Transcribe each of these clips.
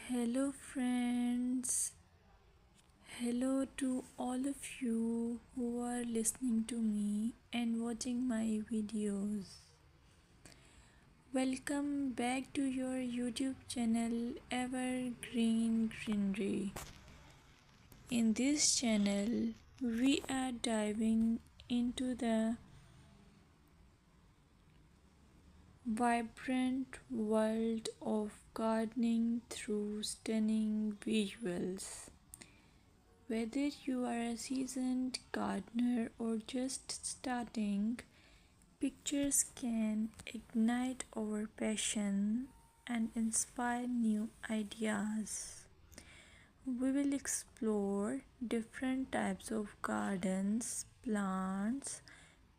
Hello, friends. Hello to all of you who are listening to me and watching my videos. Welcome back to your YouTube channel Evergreen Greenery. In this channel, we are diving into the vibrant world of gardening through stunning visuals. Whether you are a seasoned gardener or just starting, pictures can ignite our passion and inspire new ideas. We will explore different types of gardens, plants,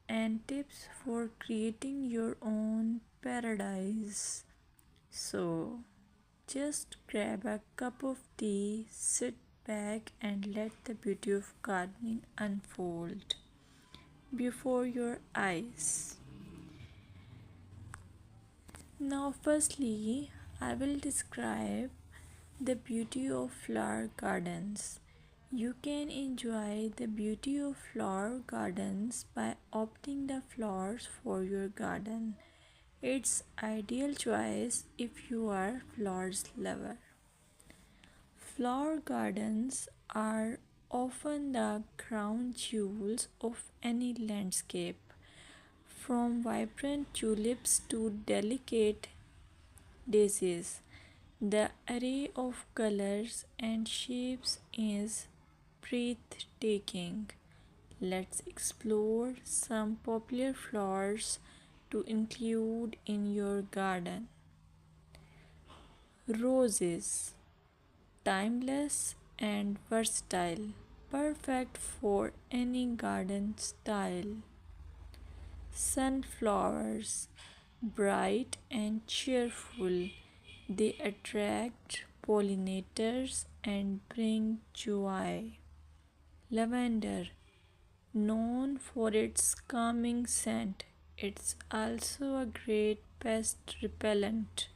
and tips for creating your own paradise. So, just grab a cup of tea, sit back, and let the beauty of gardening unfold before your eyes. Now, firstly, I will describe the beauty of flower gardens. You can enjoy the beauty of flower gardens by opting the flowers for your garden. It's ideal choice if you are flowers lover. Flower gardens are often the crown jewels of any landscape. From vibrant tulips to delicate daisies, the array of colors and shapes is breathtaking. Let's explore some popular flowers to include in your garden. Roses, timeless and versatile, perfect for any garden style. Sunflowers, bright and cheerful, they attract pollinators and bring joy. Lavender, known for its calming scent, it's also a great pest repellent.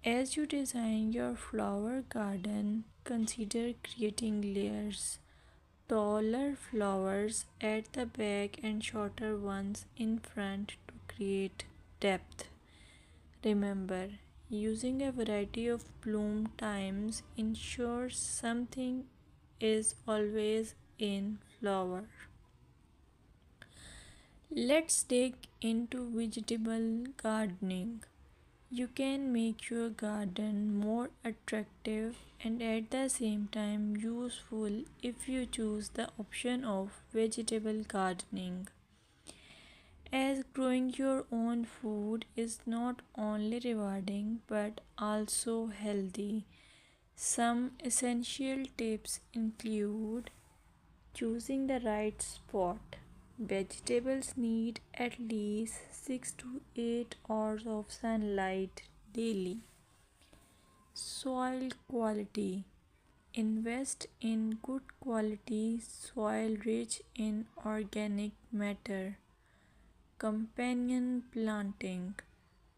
As you design your flower garden, consider creating layers. Taller flowers at the back and shorter ones in front to create depth. Remember, using a variety of bloom times ensures something is always in flower. Let's dig into vegetable gardening. You can make your garden more attractive and at the same time useful if you choose the option of vegetable gardening. As growing your own food is not only rewarding but also healthy. Some essential tips include choosing the right spot. Vegetables need at least 6 to 8 hours of sunlight daily. Soil quality. Invest in good quality soil rich in organic matter. Companion planting.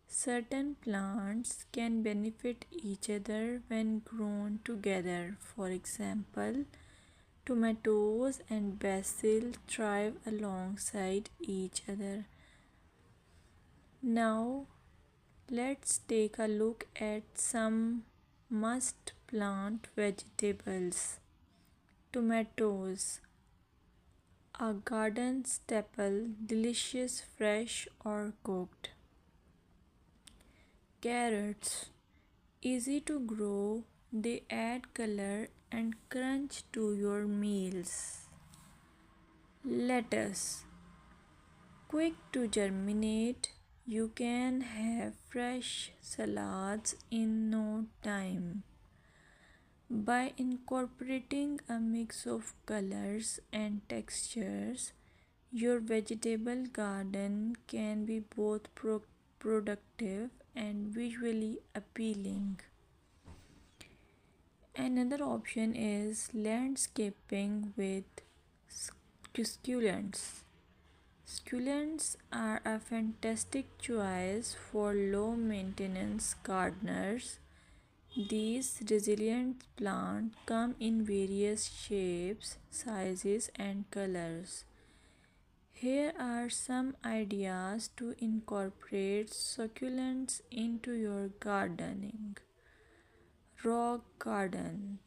Certain plants can benefit each other when grown together. For example, tomatoes and basil thrive alongside each other. Now, let's take a look at some must plant vegetables. Tomatoes, a garden staple, delicious fresh or cooked. Carrots, easy to grow, they add color and crunch to your meals. Lettuce, quick to germinate, you can have fresh salads in no time. By incorporating a mix of colors and textures, your vegetable garden can be both productive and visually appealing. Another option is landscaping with succulents. Succulents are a fantastic choice for low maintenance gardeners. These resilient plants come in various shapes, sizes, and colors. Here are some ideas to incorporate succulents into your gardening. Rock garden.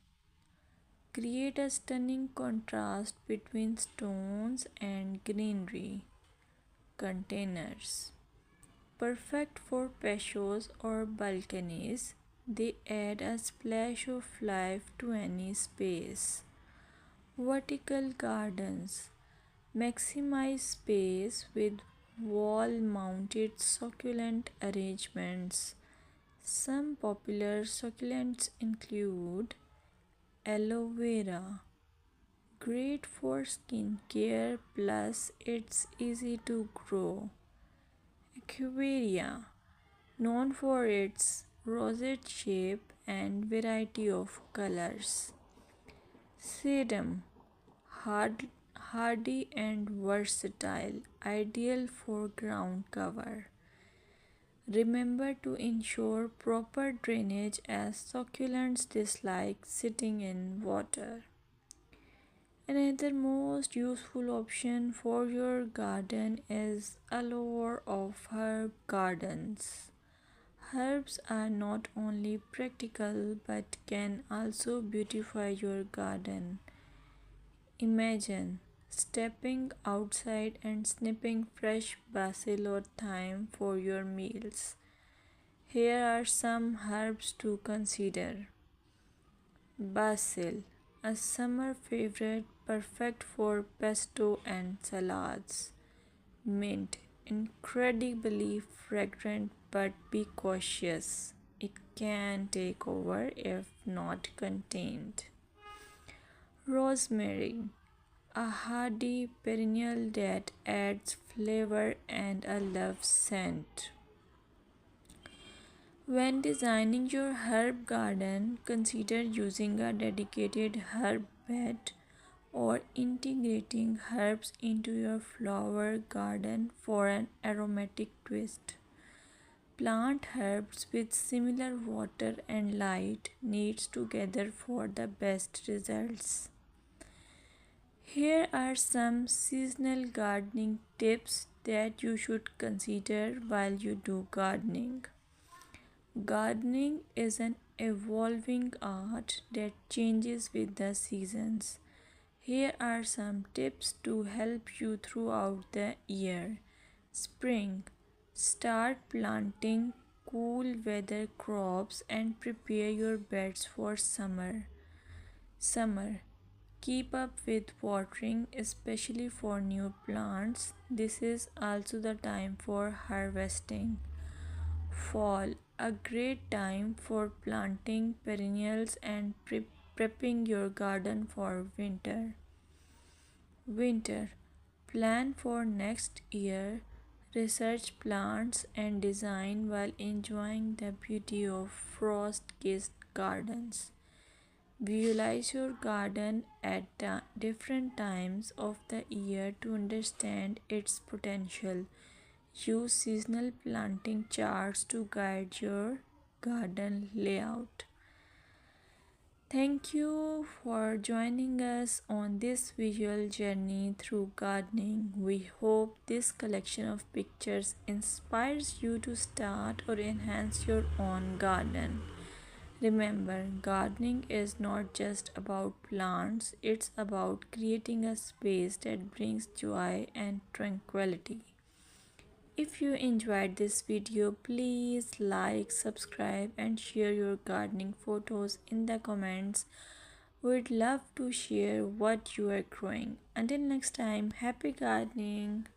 Create a stunning contrast between stones and greenery. Containers. Perfect for patios or balconies, they add a splash of life to any space. Vertical gardens. Maximize space with wall mounted succulent arrangements. Some popular succulents include aloe vera, great for skin care plus it's easy to grow. Echeveria, known for its rosette shape and variety of colors. Sedum, hardy and versatile, ideal for ground cover. Remember to ensure proper drainage as succulents dislike sitting in water. Another most useful option for your garden is allure of herb gardens. Herbs are not only practical but can also beautify your garden. Imagine stepping outside and snipping fresh basil or thyme for your meals. Here are some herbs to consider. Basil, a summer favorite perfect for pesto and salads. Mint, incredibly fragrant but be cautious. It can take over if not contained. Rosemary, a hardy perennial that adds flavor and a love scent. When designing your herb garden, consider using a dedicated herb bed or integrating herbs into your flower garden for an aromatic twist. Plant herbs with similar water and light needs together for the best results. Here are some seasonal gardening tips that you should consider while you do gardening. Gardening is an evolving art that changes with the seasons. Here are some tips to help you throughout the year. Spring. Start planting cool weather crops and prepare your beds for summer. Summer. Keep up with watering, especially for new plants. This is also the time for harvesting. Fall, a great time for planting perennials and prepping your garden for winter. Winter, plan for next year, research plants and design while enjoying the beauty of frost-kissed gardens. Visualize your garden at different times of the year to understand its potential. Use seasonal planting charts to guide your garden layout. Thank you for joining us on this visual journey through gardening. We hope this collection of pictures inspires you to start or enhance your own garden. Remember, gardening is not just about plants, it's about creating a space that brings joy and tranquility. If you enjoyed this video, please like, subscribe and share your gardening photos in the comments. We'd love to share what you are growing. Until next time, happy gardening!